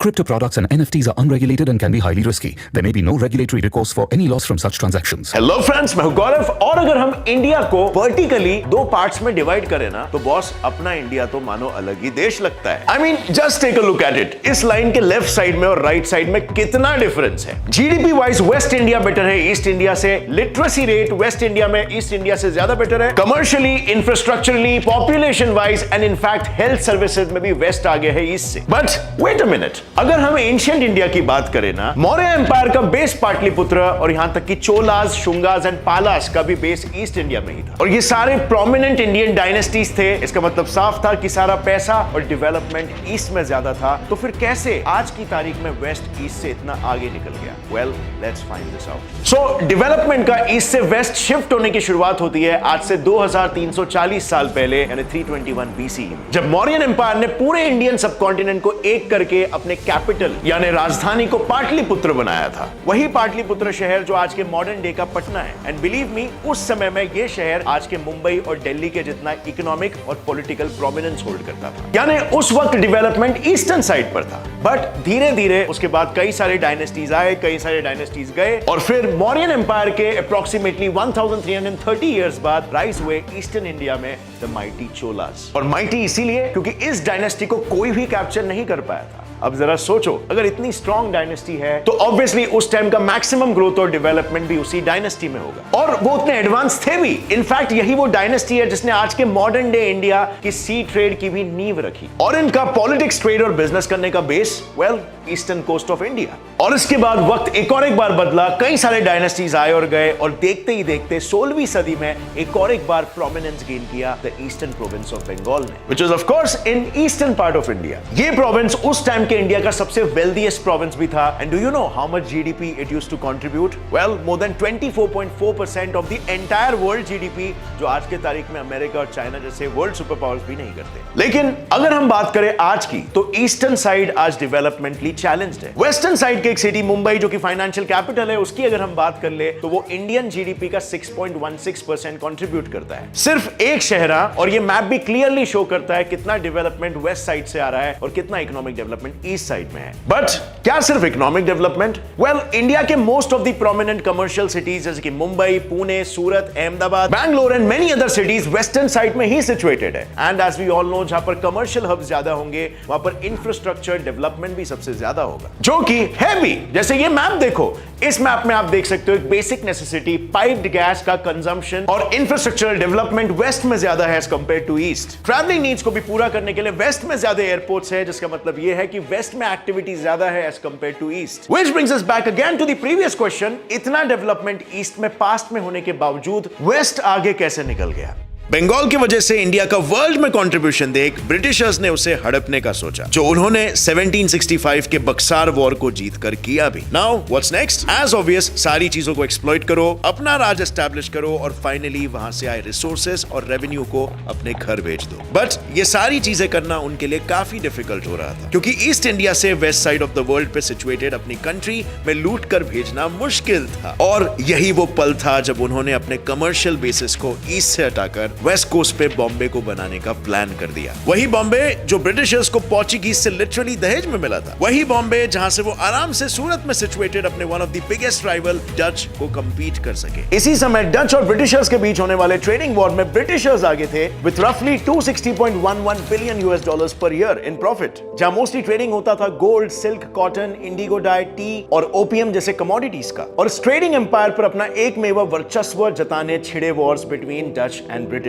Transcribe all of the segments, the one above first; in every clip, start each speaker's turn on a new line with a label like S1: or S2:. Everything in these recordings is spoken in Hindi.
S1: Crypto products and NFTs are unregulated and can be highly risky. There may be no regulatory recourse for any loss from such transactions.
S2: Hello friends, मैं हूं गौरव। और अगर हम इंडिया को वर्टिकली दो पार्ट्स में डिवाइड करें ना, तो बॉस अपना इंडिया तो मानो अलग ही देश लगता है। I mean just take a look at it. इस लाइन के लेफ्ट साइड में और राइट साइड में कितना डिफरेंस है। GDP wise West India better है ईस्ट इंडिया से। लिटरेसी रेट वेस्ट इंडिया में ईस्ट इंडिया से ज्यादा बेटर है। Commercially, infrastructurally, population wise and in fact health services में भी वेस्ट आगे है ईस्ट से। बट वेट अ मिनट, अगर हम एंशिएंट इंडिया की बात करें ना, मौर्य एम्पायर का बेस पाटलिपुत्र और यहां तक कि चोलास, शुंगास एंड पालास का भी बेस ईस्ट इंडिया में ही था। और ये सारे प्रोमिनेंट इंडियन डायनेस्टीज थे। इसका मतलब साफ था कि सारा पैसा और डेवलपमेंट ईस्ट में ज्यादा था। तो फिर कैसे आज की तारीख में वेस्ट ईस्ट से इतना आगे निकल गया? Well, let's find this out. So development का ईस्ट से वेस्ट शिफ्ट होने की शुरुआत होती है आज से 2340 साल पहले, यानी 321 बीसी, जब मौर्यन एम्पायर ने पूरे इंडियन सबकॉन्टिनेंट को एक करके अपने कैपिटल यानी राजधानी को पाटलिपुत्र बनाया था। वही पाटलिपुत्र शहर जो आज के मॉडर्न डे का पटना है। एंड बिलीव मी, उस समय में यह शहर आज के मुंबई और दिल्ली के जितना इकोनॉमिक और पॉलिटिकल प्रोमिनेंस होल्ड करता था। यानी उस वक्त डेवलपमेंट ईस्टर्न साइड पर था। बट धीरे धीरे उसके बाद कई सारे डायनेस्टीज आए, कई सारे डायनेस्टीज गए, और फिर मौर्यन एम्पायर के अप्रोक्सीमेटली 1330 इयर्स बाद राइज हुए ईस्टर्न इंडिया में द माइटी चोलास। और माइटी इसीलिए क्योंकि इस डायनेस्टी को कोई भी कैप्चर नहीं कर पाया था। अब जरा सोचो, अगर इतनी स्ट्रॉन्ग डायनेस्टी है तो ऑब्वियसली उस टाइम का मैक्सिमम ग्रोथ और डेवलपमेंट भी उसी डायनेस्टी में होगा। और वो उतने एडवांस थे भी। इनफैक्ट यही वो डायनेस्टी है जिसने आज के मॉडर्न डे इंडिया की सी ट्रेड की भी नींव रखी। और इनका पॉलिटिक्स, ट्रेड और बिजनेस करने का base, well, eastern coast of India. और इसके बाद वक्त एक बार बदला, कई सारे डायनेस्टीज आए और गए, और देखते ही देखते 16वीं सदी में एक बार प्रोमिनेंस गेन किया the eastern province of Bengal ने, which is of course in eastern part of India. ये प्रोविंस उस टाइम के इंडिया का सबसे वेल्दीएस्ट प्रोविंस भी था। And do you know how much GDP it used to contribute? Well, more than 24.4% of the entire world GDP, जो आज के तारीख में अमेरिका और चाइना जैसे वर्ल्ड सुपर पावर्स भी नहीं करते। लेकिन अगर हम बात करें आज की, तो ईस्टर्न साइड आज डेवलपमेंटली चैलेंज्ड है। वेस्टर्न साइड की एक सिटी मुंबई, जो कि फाइनेंशियल कैपिटल है, उसकी अगर हम बात कर ले तो वो इंडियन जीडीपी का 6.16% कंट्रीब्यूट करता है। सिर्फ एक शहर। और ये मैप भी क्लियरली शो करता है कितना डेवलपमेंट वेस्ट साइड से आ रहा है और कितना इकोनॉमिक डेवलपमेंट ईस्ट साइड में है। बट क्या सिर्फ इकोनॉमिक डेवलपमेंट? वेल, इंडिया के most of the prominent commercial cities जैसे कि Mumbai, Pune, Surat, Ahmedabad, Bangalore and many other cities western side में ही सिचुएटेड है। And as we all know, जहां पर कमर्शियल हब्स ज्यादा होंगे, वहां पर इंफ्रास्ट्रक्चर डेवलपमेंट भी सबसे ज्यादा होगा, जो कि है भी। जैसे ये मैप देखो, इस मैप में आप देख सकते हो एक बेसिक नेसेसिटी पाइप्ड गैस का कंजम्पशन और इंफ्रास्ट्रक्चरल डेवलपमेंट वेस्ट में ज्यादा है as compare to East. Travelling needs को भी पूरा करने के लिए वेस्ट में ज्यादा एयरपोर्ट्स है, जिसका मतलब यह है कि वेस्ट में एक्टिविटी ज्यादा है as compare to East. Which brings us back again to the previous question, इतना डेवलपमेंट ईस्ट में पास्ट में होने के बावजूद वेस्ट आगे कैसे निकल गया? बंगाल की वजह से इंडिया का वर्ल्ड में कंट्रीब्यूशन देख ब्रिटिशर्स ने उसे हड़पने का सोचा, जो उन्होंने 1765 के बक्सार वॉर को जीतकर किया भी। Now what's next? As obvious, सारी चीजों को एक्सप्लॉइट करो, अपना राज एस्टैब्लिश करो, और फाइनली वहां से आए रिसोर्सेज और रेवेन्यू को अपने घर भेज दो। बट ये सारी चीजें करना उनके लिए काफी डिफिकल्ट हो रहा था, क्योंकि ईस्ट इंडिया से west side of the world पे सिचुएटेड अपनी कंट्री में लूट कर भेजना मुश्किल था। और यही वो पल था जब उन्होंने अपने कमर्शियल बेसिस को ईस्ट से हटाकर वेस्ट कोस्ट पे बॉम्बे को बनाने का प्लान कर दिया। वही बॉम्बे जो ब्रिटिशर्स को पोर्चुगीज से लिटरली दहेज में मिला था। वही बॉम्बे जहां से वो आराम से सूरत में सिचुएटेड अपने one of the biggest rival Dutch को कंपीट कर सके। इसी समय डच और ब्रिटिशर्स के बीच होने वाले ट्रेडिंग वॉर में ब्रिटिशर्स आगे थे विद रफली 260.11 billion US dollars per year in profit, जहां मोस्टली ट्रेडिंग होता था gold, silk, cotton, Indigo die, T और ओपियम जैसे कमोडिटीज का। और इस ट्रेडिंग एम्पायर पर अपना एकमेव वर्चस्व जताने छिड़े wars between Dutch and Britishers.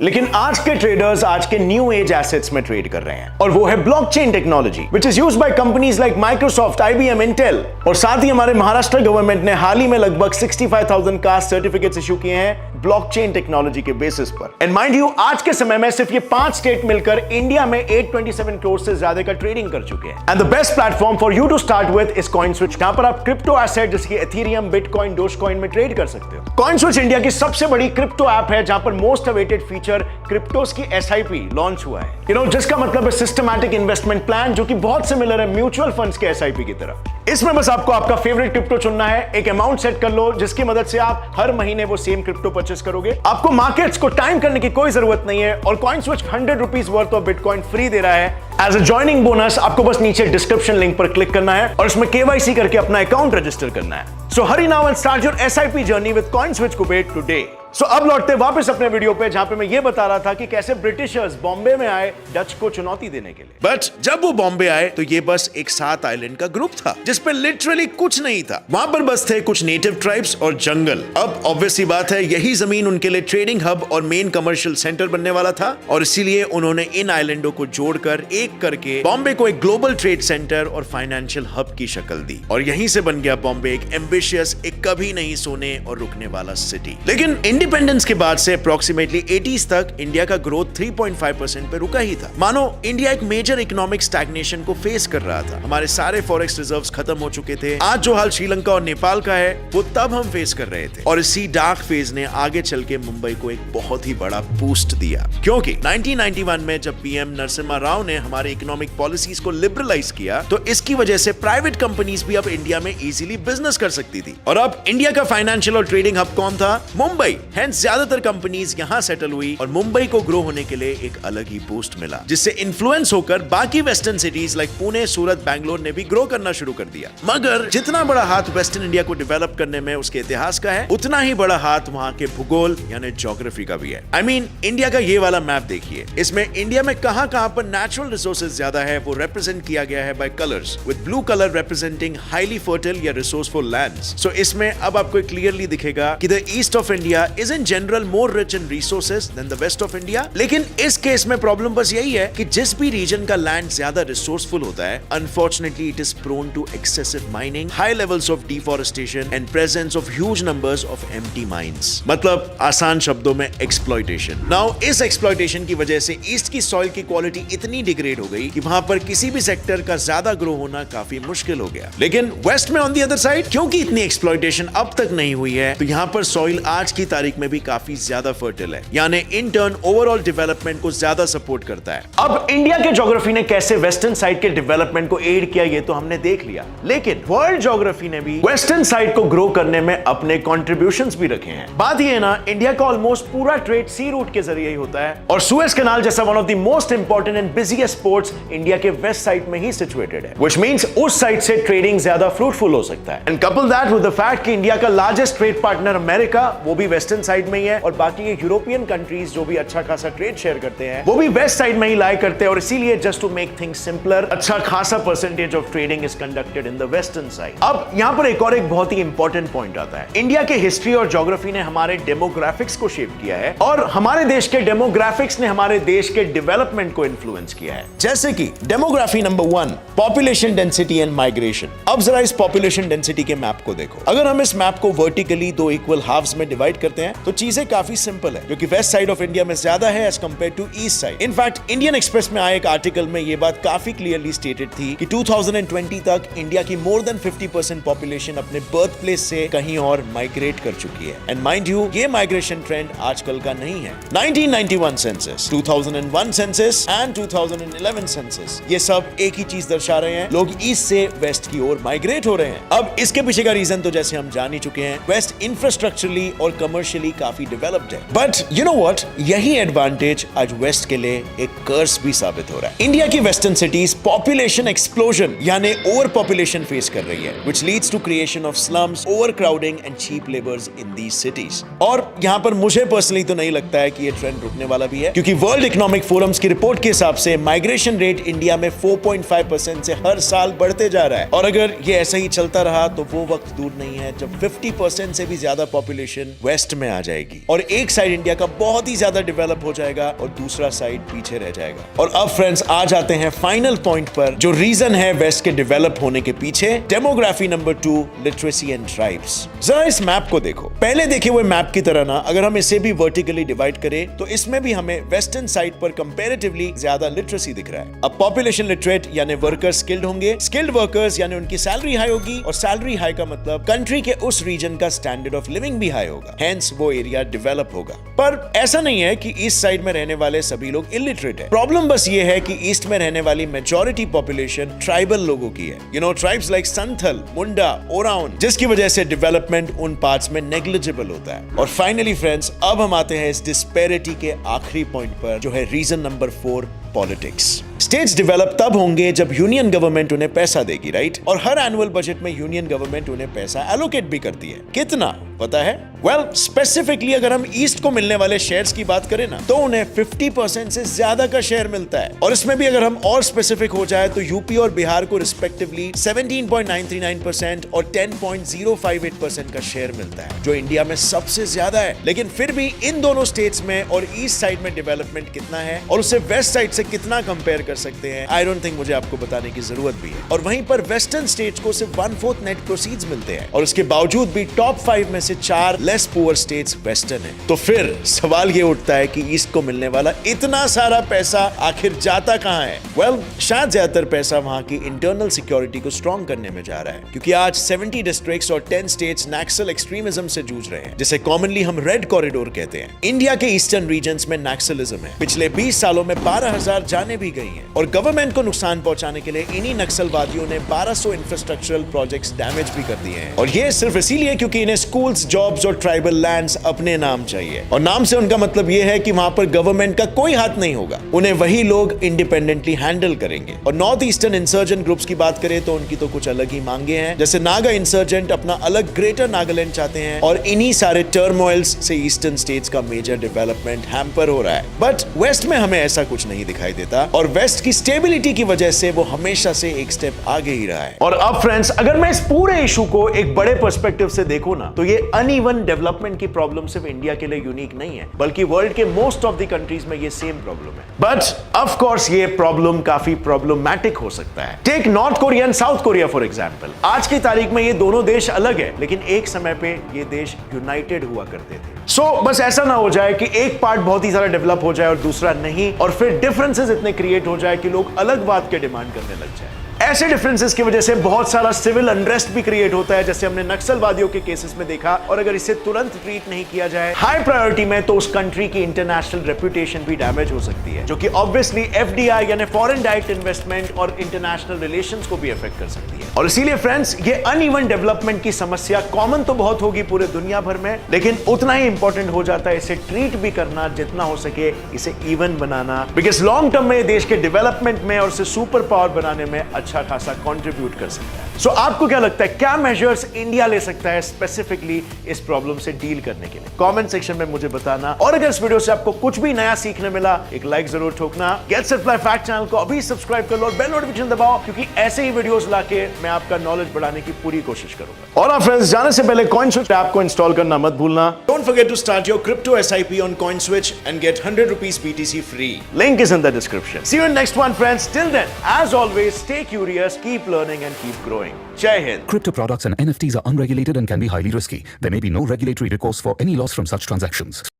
S2: लेकिन आज के ट्रेडर्स आज के न्यू एज एसेट्स में ट्रेड कर रहे हैं, और वो है blockchain technology, which is used by companies like Microsoft, IBM, Intel. और साथ ही हमारे महाराष्ट्र गवर्नमेंट ने हाल ही में लगभग 65,000 कास्ट सर्टिफिकेट्स इशू किए हैं ब्लॉकचेन टेक्नोलॉजी के बेसिस पर। एंड माइंड यू, आज के समय में सिर्फ ये 5 स्टेट मिलकर इंडिया में 827 करोड़ से ज्यादा का ट्रेडिंग कर चुके हैं। And the best platform for you to start with is CoinSwitch, जहां पर आप क्रिप्टो एसेट जैसे कि एथेरियम, बिटकॉइन, डोजकॉइन में ट्रेड कर सकते हो। कॉइनस्विच इंडिया की सबसे बड़ी क्रिप्टो ऐप है, जहां पर मोस्ट अवेटेड फीचर क्रिप्टोस की SIP लॉन्च हुआ है। जिसका मतलब है सिस्टमैटिक इन्वेस्टमेंट प्लान, जो कि बहुत सिमिलर है म्यूचुअल फंड्स के SIP की तरह। इसमें बस आपको आपका फेवरेट क्रिप्टो चुनना है, एक अमाउंट सेट कर लो जिसकी मदद से आप हर महीने वो सेम क्रिप्टो परचेस करोगे। आपको मार्केट्स को टाइम करने की कोई जरूरत नहीं है, और CoinSwitch 100 rupees worth of bitcoin free दे रहा है एज अ ज्वाइनिंग बोनस आपको बस नीचे डिस्क्रिप्शन लिंक पर क्लिक करना है और उसमें KYC करके अपना अकाउंट रजिस्टर करना है। So hurry now and start your SIP journey with CoinSwitch Kuwait today. So अब लौटते वापस अपने वीडियो पे, जहां पे मैं ये बता रहा था कि कैसे ब्रिटिशर्स बॉम्बे में आए डच को चुनौती देने के लिए। बट जब वो बॉम्बे आए तो ये बस एक 7 आइलैंड का ग्रुप था जिसपे लिटरली कुछ नहीं था। वहां पर बस थे कुछ नेटिव ट्राइब्स और जंगल। अब ऑब्वियसली बात है, यही जमीन उनके लिए ट्रेडिंग हब और मेन कमर्शियल सेंटर बनने वाला था और इसीलिए उन्होंने इन आइलैंडों को जोड़कर एक करके बॉम्बे को एक ग्लोबल ट्रेड सेंटर और फाइनेंशियल हब की शक्ल दी और यहीं से बन गया बॉम्बे एक एम्बिशियस, एक कभी नहीं सोने और रुकने वाला सिटी। लेकिन इंडिपेंडेंस के बाद से अप्रोक्सीमेटली 80s तक इंडिया का ग्रोथ 3.5% पे रुका ही था। मानो इंडिया एक मेजर इकोनॉमिक स्टैग्नेशन को फेस कर रहा था। हमारे सारे फॉरेक्स रिजर्व्स खत्म हो चुके थे। आज जो हाल श्रीलंका और नेपाल का है वो तब हम फेस कर रहे थे और इसी डार्क फेज ने आगे चल के मुंबई को एक बहुत ही बड़ा बूस्ट दिया, क्योंकि 1991 में जब PM नरसिम्हा राव ने हमारे इकोनॉमिक पॉलिसीज को लिबरलाइज किया तो इसकी वजह से प्राइवेट कंपनीज भी अब इंडिया में इजीली बिजनेस कर सकती थी। और अब इंडिया का फाइनेंशियल और ट्रेडिंग हब कौन था? मुंबई। हेंस ज्यादातर कंपनीज यहां सेटल हुई और मुंबई को ग्रो होने के लिए एक अलग ही बूस्ट मिला, जिससे इन्फ्लुएंस होकर बाकी वेस्टर्न सिटीज लाइक पुणे, सूरत, बैंगलोर ने भी ग्रो करना शुरू कर दिया। मगर जितना बड़ा हाथ वेस्टर्न इंडिया को डेवलप करने में उसके इतिहास का है, उतना ही बड़ा हाथ वहां के भूगोल यानी ज्योग्राफी का भी है। I mean, इंडिया का ये वाला मैप देखिए, इसमें इंडिया में कहां कहां पर नेचुरल रिसोर्सेज ज्यादा है वो रिप्रेजेंट किया गया है by colours, with blue colour representing highly fertile या रिसोर्सफुल लैंड्स। सो इसमें अब आपको क्लियरली दिखेगा कि the East of India is in general more rich in resources than the West of India. लेकिन इस केस में प्रॉब्लम बस यही है कि जिस भी रीजन का लैंड ज्यादा रिसोर्सफुल होता है, unfortunately it is prone to excessive mining, high levels of deforestation and presence of huge numbers of empty mines. मतलब आसान शब्दों में एक्सप्लॉयटेशन। नाउ इस एक्सप्लॉयटेशन की वजह से ईस्ट की सॉइल की क्वालिटी इतनी डिग्रेड हो गई कि वहां पर किसी भी सेक्टर का ज्यादा ग्रो होना काफी मुश्किल हो गया। लेकिन वेस्ट में ऑन द अदर साइड, क्योंकि इतनी एक्सप्लॉयटेशन अब तक नहीं हुई है, तो यहाँ पर सॉइल आज की तारीख में भी काफी ज्यादा फर्टाइल है, यानी इन टर्न ओवरऑल डेवलपमेंट को ज्यादा सपोर्ट करता है। अब इंडिया के ज्योग्राफी ने कैसे वेस्टर्न साइड के डेवलपमेंट को एड किया ये तो हमने देख लिया, लेकिन वर्ल्ड ज्योग्राफी ने भी वेस्टर्न साइड को ग्रो करने में अपने कॉन्ट्रीब्यूशंस भी रखे हैं। बात ये है ना, इंडिया का ऑलमोस्ट पूरा ट्रेड सी रूट के जरिए ही होता है और सुएज कैनाल जैसा one of the most important and busiest ports India के वेस्ट साइड में ही सिचुएटेड है, व्हिच मींस उस साइड से ट्रेडिंग ज्यादा फ्रूटफुल हो सकता है। And couple that with the fact कि इंडिया का लार्जेस्ट ट्रेड पार्टनर अमेरिका वो भी वेस्टर्न साइड में ही है और बाकी ये यूरोपियन कंट्रीज जो भी अच्छा खासा ट्रेड शेयर करते हैं वो भी वेस्ट साइड में ही लाई करते हैं और इसीलिए just to make things simpler, अच्छा खासा percentage of trading is conducted in the western side. अब यहां पर एक बहुत ही इंपॉर्टेंट पॉइंट आता है। इंडिया के हिस्ट्री और ज्योग्राफी ने हमारे डेमोग्राफिक्स को शेप किया है और हमारे देश के डेमोग्राफिक्स ने हमारे देश के डेवलपमेंट को इन्फ्लुएंस किया है। जैसे कि demography number 1, population density and migration. अब जरा इस पॉपुलेशन डेंसिटी के मैप को देखो। अगर हम इस मैप को वर्टिकली 2 इक्वल हाफ्स में डिवाइड करते हैं तो चीजें काफी सिंपल है, क्योंकि वेस्ट साइड ऑफ इंडिया में ज्यादा है as compare to East side. In fact Indian Express में आए एक आर्टिकल में यह बात काफी क्लियरली स्टेटेड थी कि 2020 तक इंडिया की मोर देन 50% पॉपुलेशन अपने बर्थ प्लेस से कहीं और माइग्रेट कर चुकी है। एंड माइंड यू, ये माइग्रेशन ट्रेंड आजकल का नहीं है। 1991 सेंसस, 2001 सेंसस एंड 2011 सेंसस, ये सब एक ही चीज दर्शा रहे हैं, लोग ईस्ट से वेस्ट की ओर माइग्रेट हो रहे हैं। अब इसके पीछे का रीजन तो जैसे हम जान ही चुके हैं, वेस्ट इंफ्रास्ट्रक्चरली और कमर्शियली काफी डेवलप्ड है। बट यू नो व्हाट, यही एडवांटेज आज वेस्ट के लिए एक कर्स भी साबित हो रहा है। इंडिया की वेस्टर्न सिटीज पॉपुलेशन एक्सप्लोजन यानी ओवर पॉपुलेशन फेस कर रही है, which leads to creation of slums, overcrowding and cheap labours in these cities. और यहां पर मुझे पर्सनली तो नहीं लगता है कि ये ट्रेंड रुकने वाला भी है, क्योंकि वर्ल्ड इकोनॉमिक फोरम्स की रिपोर्ट के हिसाब से माइग्रेशन रेट इंडिया में 4.5% से हर साल बढ़ते जा रहा है और अगर ये ऐसा ही चलता रहा तो वो वक्त दूर नहीं है जब 50% से भी ज्यादा पॉपुलेशन वेस्ट में आ जाएगी और एक साइड इंडिया का बहुत ही ज्यादा डेवलप हो जाएगा और दूसरा साइड पीछे रह जाएगा। और अब फ्रेंड्स आ जाते हैं फाइनल पॉइंट पर, जो रीजन है वेस्ट के डेवलप होने के पीछे, demography number 2, literacy and tribes. जरा इस मैप को देखो। पहले देखे हुए मैप की तरह ना, अगर हम इसे भी वर्टिकली डिवाइड करें तो इसमें भी हमें वेस्टर्न साइड पर कंपैरेटिवली ज्यादा लिटरेसी दिख रहा है। अब पॉपुलेशन लिटरेट यानी वर्कर्स स्किल्ड होंगे, स्किल्ड वर्कर्स यानी उनकी सैलरी हाई होगी और सैलरी हाई का मतलब कंट्री के उस रीजन का स्टैंडर्ड ऑफ लिविंग भी हाई होगा, हेंस वो एरिया डेवलप होगा। पर ऐसा नहीं है कि ईस्ट साइड में रहने वाले सभी लोग इलिटरेट है। प्रॉब्लम बस ये है कि ईस्ट में रहने वाली मेजॉरिटी पॉपुलेशन ट्राइबल लोगों की है, you know, tribes like Santhal, Munda, Oraon, जिसकी वजह से डेवलपमेंट उन पार्ट्स में नेग्लिजिबल होता है। और फाइनली फ्रेंड्स, अब हम आते हैं इस डिस्पैरिटी के आखिरी पॉइंट पर, जो है reason number 4, politics. States develop तब होंगे जब यूनियन गवर्नमेंट उन्हें पैसा देगी, राइट? और हर एनुअल बजट में यूनियन गवर्नमेंट उन्हें पैसा एलोकेट भी करती है। कितना पता है? वेल, स्पेसिफिकली अगर हम ईस्ट को मिलने वाले शेयर्स की बात करें ना, तो उन्हें 50% से ज्यादा का शेयर मिलता है। और इसमें भी अगर हम और स्पेसिफिक हो जाए तो यूपी और बिहार को रिस्पेक्टिवली 17.939% और 10.058% का शेयर मिलता है, जो इंडिया में सबसे ज्यादा है। लेकिन फिर भी इन दोनों स्टेट्स में और ईस्ट साइड में डेवलपमेंट कितना है और उसे वेस्ट साइड से कितना कंपेयर कर सकते हैं, आई डोंट थिंक मुझे आपको बताने की जरूरत भी है। और वहीं पर वेस्टर्न स्टेट्स को सिर्फ 1/4 नेट प्रोसीड्स मिलते हैं, और इसके बावजूद भी टॉप 5 में से 4 लेस पुअर स्टेट्स वेस्टर्न है। तो फिर सवाल ये उठता है कि ईस्ट को मिलने वाला इतना सारा पैसा आखिर जाता कहां है? वेल, शायद ज्यादातर पैसा वहां की इंटरनल सिक्योरिटी को स्ट्रॉन्ग करने में जा रहा है, क्योंकि आज 70 डिस्ट्रिक्ट्स और 10 स्टेट्स नक्सल एक्सट्रीमिज्म से जूझ रहे हैं, जिसे कॉमनली हम रेड कॉरिडोर कहते हैं। इंडिया के ईस्टर्न रीजन्स में नक्सलिज्म है। पिछले 20 सालों में 12,000 जाने भी गई हैं, और गवर्नमेंट को नुकसान पहुंचाने के लिए इन्हीं नक्सलवादियों ने 1200 इंफ्रास्ट्रक्चरल प्रोजेक्ट्स डैमेज भी कर दिए हैं। और ये सिर्फ इसीलिए क्योंकि इन्हें स्कूल्स, जॉब्स और ट्राइबल लैंड्स अपने नाम चाहिए। और नाम से उनका मतलब यह है कि वहां पर गवर्नमेंट का कोई हाथ नहीं होगा, उन्हें वही लोग इंडिपेंडेंटली हैंडल करेंगे। और नॉर्थ ईस्टर्न इंसर्जेंट ग्रुप्स की बात करें तो उनकी तो कुछ अलग ही मांगे हैं। जैसे नागा इंसर्जेंट अपना अलग ग्रेटर नागालैंड चाहते हैं, और इन्हीं सारे टर्मोइल्स से ईस्टर्न स्टेट्स का मेजर डेवलपमेंट हैम्पर हो रहा है। बट वेस्ट में हमें ऐसा कुछ नहीं दिखाई देता, और वेस्ट की स्टेबिलिटी की वजह से वो हमेशा से एक स्टेप आगे ही रहा है। और अब फ्रेंड्स, अगर मैं इस पूरे इशू को एक बड़े पर्सपेक्टिव से देखूं ना, तो ये अनइवन डेवलपमेंट की प्रॉब्लम सिर्फ इंडिया के लिए यूनिक नहीं है, बल्कि वर्ल्ड के मोस्ट ऑफ द कंट्रीज में ये सेम प्रॉब्लम है। बट ऑफ कोर्स ये प्रॉब्लम काफी प्रॉब्लमैटिक हो सकता है। Take North Korea and South Korea for example. आज की तारीख में ये दोनों देश अलग है, लेकिन एक समय पे ये देश यूनाइटेड हुआ करते थे। बस ऐसा ना हो जाए कि एक पार्ट बहुत ही ज्यादा डेवलप हो जाए और दूसरा नहीं, और फिर डिफरेंसेस इतने क्रिएट हो जाए कि लोग अलग बात के डिमांड करने लग जाए। ऐसे डिफरेंसेस की वजह से बहुत सारा सिविल अनरेस्ट भी क्रिएट होता है, जैसे हमने नक्सलवादियों के केसेस में देखा। और अगर इसे तुरंत ट्रीट नहीं किया जाए हाई प्रायोरिटी में, तो उस कंट्री की इंटरनेशनल रेपुटेशन भी डैमेज हो सकती है, जो कि ऑब्वियसली एफडीआई यानी फॉरेन डायरेक्ट इन्वेस्टमेंट और इंटरनेशनल रिलेशंस को भी अफेक्ट कर सकती है। और इसीलिए फ्रेंड्स, ये अनइवन डेवलपमेंट की समस्या कॉमन तो बहुत होगी पूरे दुनिया भर में, लेकिन उतना ही इंपॉर्टेंट हो जाता है इसे ट्रीट भी करना, जितना हो सके इसे even banana, because long term में देश के डेवलपमेंट में और इसे सुपर पावर बनाने में अच्छा खासा कंट्रीब्यूट कर सकता है। सो आपको क्या लगता है, क्या मेजर्स इंडिया ले सकता है स्पेसिफिकली इस प्रॉब्लम से डील करने के लिए? कमेंट सेक्शन में मुझे बताना। और अगर इस वीडियो से आपको कुछ भी नया सीखने मिला, एक लाइक जरूर ठोकना। Gets it fly fact channel को अभी सब्सक्राइब कर लो और बेल नोटिफिकेशन दबाओ, क्योंकि ऐसे ही वीडियोस लाके मैं आपका नॉलेज बढ़ाने की पूरी कोशिश करूंगा। और फ्रेंड्स, जाने से पहले CoinSwitch ऐप को इंस्टॉल करना मत भूलना। Don't forget to start your crypto SIP on CoinSwitch and get 100 rupees BTC free. Link is in the description. See you in next one, friends. Till then, as always, stay curious, keep learning and keep growing. Jai Hind.
S1: Crypto products and NFTs are unregulated and can be highly risky. There may be no regulatory recourse for any loss from such transactions.